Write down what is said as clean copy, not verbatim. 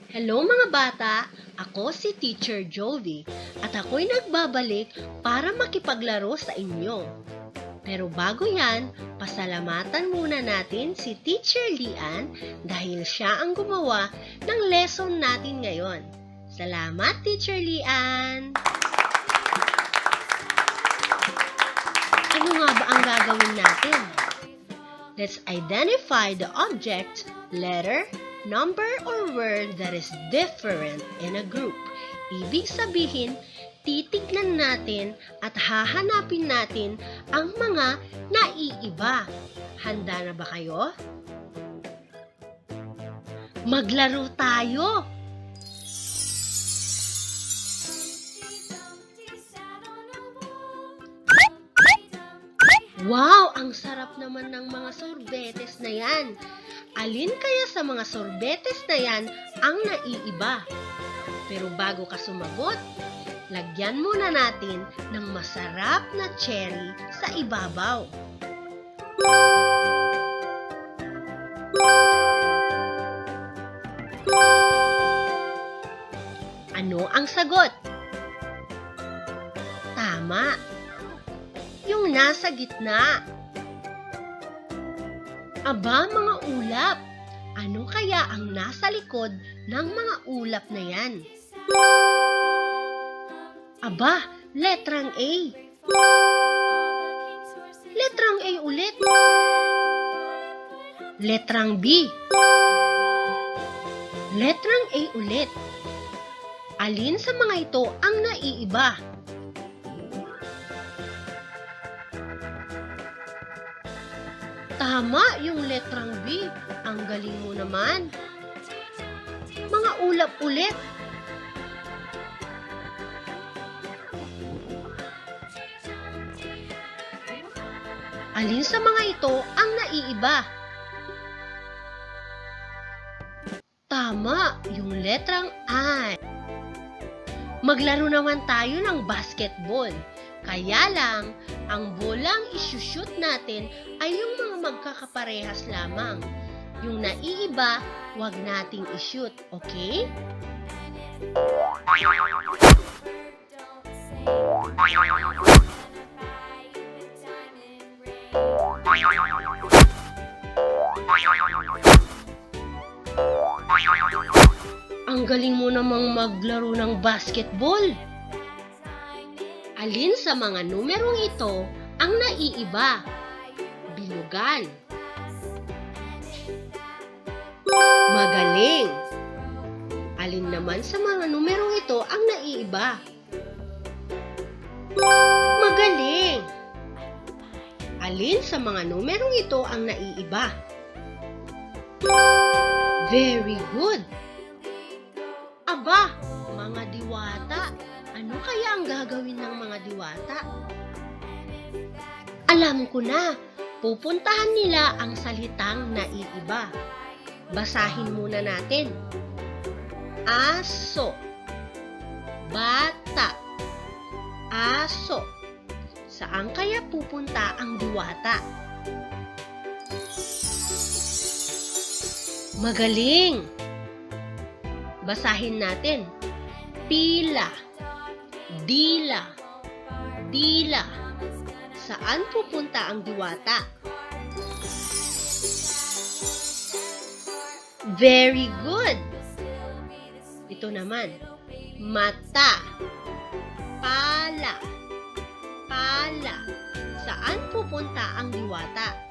Hello mga bata! Ako si Teacher Jovi at ako'y nagbabalik para makipaglaro sa inyo. Pero bago yan, pasalamatan muna natin si Teacher Lian dahil siya ang gumawa ng lesson natin ngayon. Salamat, Teacher Lian! Ano nga ba ang gagawin natin? Let's identify the object, letter, number, or word that is different in a group. Ibig sabihin, titignan natin at hahanapin natin ang mga naiiba. Handa na ba kayo? Maglaro tayo! Wow! Ang sarap naman ng mga sorbetes na yan. Alin kaya sa mga sorbetes na yan ang naiiba? Pero bago ka sumagot, lagyan muna natin ng masarap na cherry sa ibabaw. Ano ang sagot? Tama! Yung nasa gitna. Aba, mga ulap! Ano kaya ang nasa likod ng mga ulap na yan? Aba, letrang A. Letrang A ulit. Letrang B. Letrang A ulit. Alin sa mga ito ang naiiba? Tama, yung letrang B. Ang galing mo naman. Mga ulap ulit. Alin sa mga ito ang naiiba? Tama, yung letrang I. Maglaro naman tayo ng basketball. Kaya lang, ang bolang isushoot natin ay yung mga magkakaparehas lamang. Yung naiiba, wag nating ishoot, okay? Ang galing mo namang maglaro ng basketball. Alin sa mga numerong ito ang naiiba? Bilugan. Magaling. Alin naman sa mga numerong ito ang naiiba? Magaling. Alin sa mga numerong ito ang naiiba? Very good. Aba, mga diwata. Ano kaya ang gagawin ng mga diwata? Alam ko na, pupuntahan nila ang salitang naiiba. Basahin muna natin. Aso. Bata. Aso. Saan kaya pupunta ang diwata? Magaling! Basahin natin. Pila. Dila. Dila. Saan pupunta ang diwata? Very good! Ito naman. Mata. Pala. Pala. Saan pupunta ang diwata?